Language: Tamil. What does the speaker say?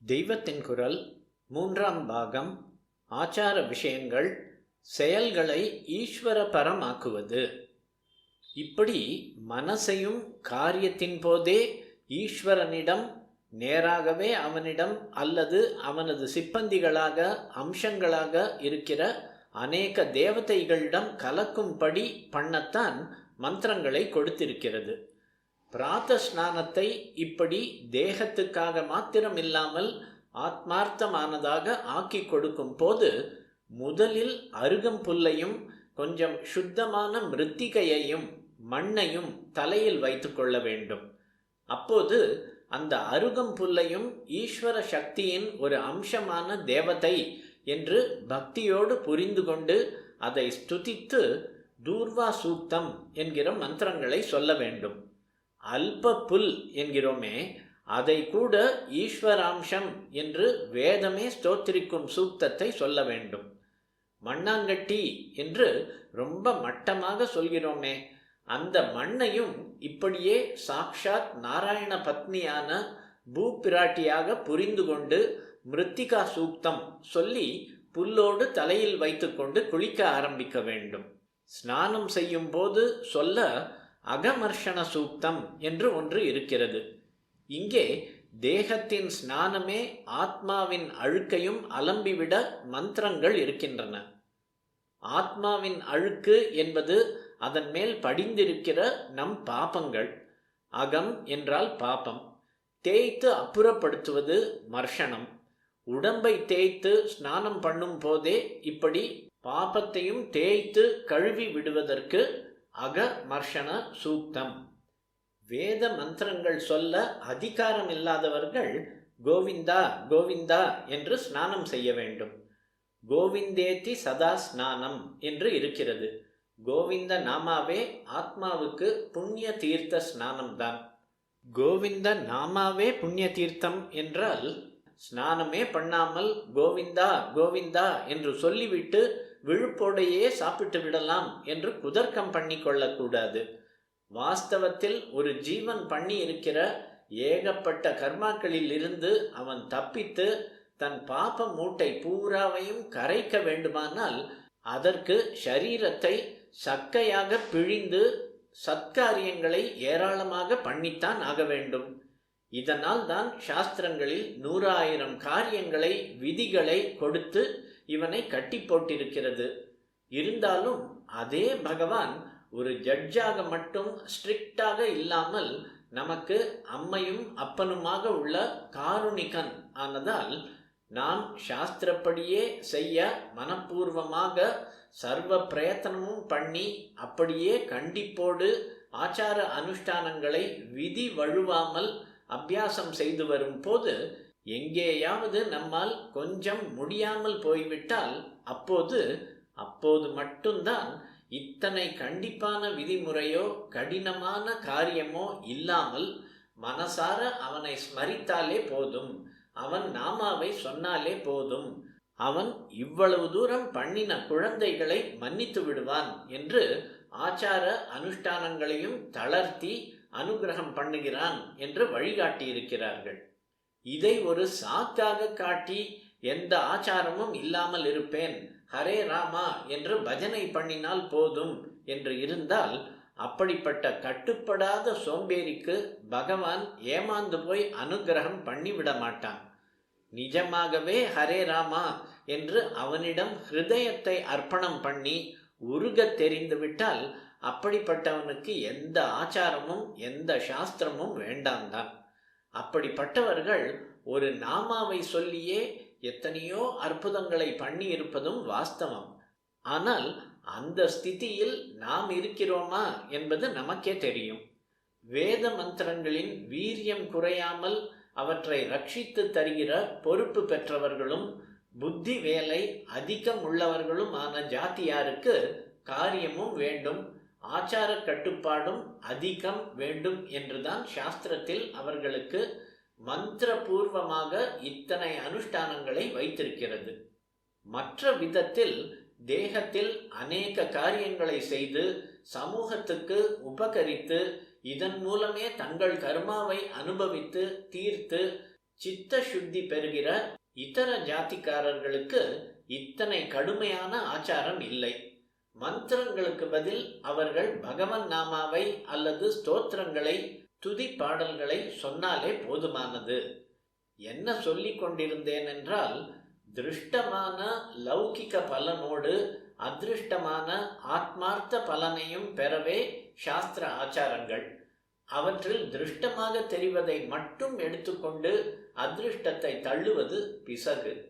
தெய்வத்தின் குரல் மூன்றாம் பாகம். ஆச்சார விஷயங்கள், செயல்களை ஈஸ்வரபரமாக்குவது. இப்படி மனசையும் காரியத்தின் போதே ஈஸ்வரனிடம் நேராகவே அவனிடம் அல்லது அவனது சிப்பந்திகளாக அம்சங்களாக இருக்கிற அநேக தேவதைகளிடம் கலக்கும்படி பண்ணத்தான் மந்திரங்களை கொடுத்திருக்கிறது. பிராத்த ஸ்நானத்தை இப்படி தேகத்துக்காக மாத்திரமில்லாமல் ஆத்மார்த்தமானதாக ஆக்கி கொடுக்கும் போது முதலில் அருகம்புல்லையும் கொஞ்சம் சுத்தமான மிருத்திகையையும் மண்ணையும் தலையில் வைத்து கொள்ள வேண்டும். அப்போது அந்த அருகம்புல்லையும் ஈஸ்வர சக்தியின் ஒரு அம்சமான தேவதை என்று பக்தியோடு புரிந்து கொண்டு அதை ஸ்துதித்து தூர்வா சூக்தம் என்கிற மந்திரங்களை சொல்ல வேண்டும். அல்ப புல் என்கிறோமே, அதை கூட ஈஸ்வராம்சம் என்று வேதமே ஸ்தோத்திரிக்கும் சூக்தத்தை சொல்ல வேண்டும். மண்ணாங்கட்டி என்று ரொம்ப மட்டமாக சொல்கிறோமே, அந்த மண்ணையும் இப்படியே சாக்ஷாத் நாராயண பத்னியான பூப்பிராட்டியாக புரிந்து கொண்டு மிருத்திகா சூக்தம் சொல்லி புல்லோடு தலையில் வைத்துக்கொண்டு குளிக்க ஆரம்பிக்க வேண்டும். ஸ்நானம் செய்யும் போது சொல்ல அகமர்ஷண சூக்தம் என்று ஒன்று இருக்கிறது. இங்கே தேகத்தின் ஸ்நானமே ஆத்மாவின் அழுக்கையும் அலம்பிவிட மந்திரங்கள் இருக்கின்றன. ஆத்மாவின் அழுக்கு என்பது அதன் மேல் படிந்திருக்கிற நம் பாபங்கள். அகம் என்றால் பாபம். தேய்த்து அப்புறப்படுத்துவது மர்ஷனம். உடம்பை தேய்த்து ஸ்நானம் பண்ணும் போதே இப்படி பாபத்தையும் தேய்த்து கழுவி விடுவதற்கு அகமர்ஷண சூக்தம். வேத மந்திரங்கள் சொல்ல அதிகாரம் இல்லாதவர்கள் கோவிந்தா கோவிந்தா என்று ஸ்நானம் செய்ய வேண்டும். கோவிந்தேதி சதா ஸ்நானம் என்று இருக்கிறது. கோவிந்த நாமாவே ஆத்மாவுக்கு புண்ணிய தீர்த்த ஸ்நானம்தான். கோவிந்த நாமாவே புண்ணிய தீர்த்தம் என்றால் ஸ்நானமே பண்ணாமல் கோவிந்தா கோவிந்தா என்று சொல்லிவிட்டு விழுப்போடையே சாப்பிட்டு விடலாம் என்று குதர்க்கம் பண்ணி கொள்ளக்கூடாது. வாஸ்தவத்தில் ஒரு ஜீவன் பண்ணி இருக்கிற ஏகப்பட்ட கர்மாக்களில் இருந்து அவன் தப்பித்து தன் பாப மூட்டை பூராவையும் கரைக்க வேண்டுமானால் அதற்கு ஷரீரத்தை சக்கையாக பிழிந்து சத்காரியங்களை ஏராளமாக பண்ணித்தான் ஆக வேண்டும். இதனால் தான் சாஸ்திரங்களில் 100,000 காரியங்களை விதிகளை கொடுத்து இவனை கட்டி போட்டிருக்கிறது. இருந்தாலும் அதே பகவான் ஒரு ஜட்ஜாக மட்டும் ஸ்ட்ரிக்டாக இல்லாமல் நமக்கு அம்மையும் அப்பனுமாக உள்ள காருணிகன் ஆனதால் நாம் சாஸ்திரப்படியே செய்ய மனப்பூர்வமாக சர்வ பிரயத்தனமும் பண்ணி அப்படியே கண்டிப்போடு ஆச்சார அனுஷ்டானங்களை விதி வழுவாமல் அபியாசம் செய்து வரும் போது எங்கேயாவது நம்மால் கொஞ்சம் முடியாமல் போய்விட்டால் அப்போது மட்டும்தான் இத்தனை கண்டிப்பான விதிமுறையோ கடினமான காரியமோ இல்லாமல் மனசார அவனை ஸ்மரித்தாலே போதும், அவன் நாமாவை சொன்னாலே போதும், அவன் இவ்வளவு தூரம் பண்ணின குழந்தைகளை மன்னித்து விடுவான் என்று ஆச்சார அனுஷ்டானங்களையும் தளர்த்தி அனுகிரகம் பண்ணுகிறான் என்று வழிகாட்டியிருக்கிறார்கள். இதை ஒரு சாக்காக காட்டி எந்த ஆச்சாரமும் இல்லாமல் இருப்பேன், ஹரே ராமா என்று பஜனை பண்ணினால் போதும் என்று இருந்தால் அப்படிப்பட்ட கட்டுப்படாத சோம்பேறிக்கு பகவான் ஏமாந்து போய் அனுகிரகம் பண்ணிவிட மாட்டான். நிஜமாகவே ஹரே ராமா என்று அவனிடம் ஹிருதயத்தை அர்ப்பணம் பண்ணி உருக தெரிந்துவிட்டால் அப்படிப்பட்டவனுக்கு எந்த ஆச்சாரமும் எந்த சாஸ்திரமும் வேண்டாம்தான். அப்படிப்பட்டவர்கள் ஒரு நாமாவை சொல்லியே எத்தனையோ அற்புதங்களை பண்ணி இருப்பதும் வாஸ்தவம். ஆனால் அந்த ஸ்திதியில் நாம் இருக்கிறோமா என்பது நமக்கே தெரியும். வேத மந்திரங்களின் வீரியம் குறையாமல் அவற்றை ரட்சித்து தருகிற பொறுப்பு பெற்றவர்களும் புத்தி வேலை அதிகம் உள்ளவர்களுமான ஜாதியாருக்கு காரியமும் வேண்டும், ஆச்சார கட்டுப்பாடும் அதிகம் வேண்டும் என்றுதான் சாஸ்திரத்தில் அவர்களுக்கு மந்திரபூர்வமாக இத்தனை அனுஷ்டானங்களை வைத்திருக்கிறது. மற்ற விதத்தில் தேகத்தில் அநேக காரியங்களை செய்து சமூகத்துக்கு உபகரித்து இதன் மூலமே தங்கள் கர்மாவை அனுபவித்து தீர்த்து சித்த சுத்தி பெறுகிற இதர ஜாதிக்காரர்களுக்கு இத்தனை கடுமையான ஆச்சாரம் இல்லை. மந்திரங்களுக்கு பதில் அவர்கள் பகவன் நாமாவை அல்லது ஸ்தோத்திரங்களை, துதி பாடல்களை சொன்னாலே போதுமானது. என்ன சொல்லிக் கொண்டிருந்தேன் என்றால், திருஷ்டமான லௌகிக பலனோடு அதிருஷ்டமான ஆத்மார்த்த பலனையும் பெறவே சாஸ்திர ஆச்சாரங்கள். அவற்றில் திருஷ்டமாக தெரிவதை மட்டும் எடுத்துக்கொண்டு அதிருஷ்டத்தை தள்ளுவது பிசகு.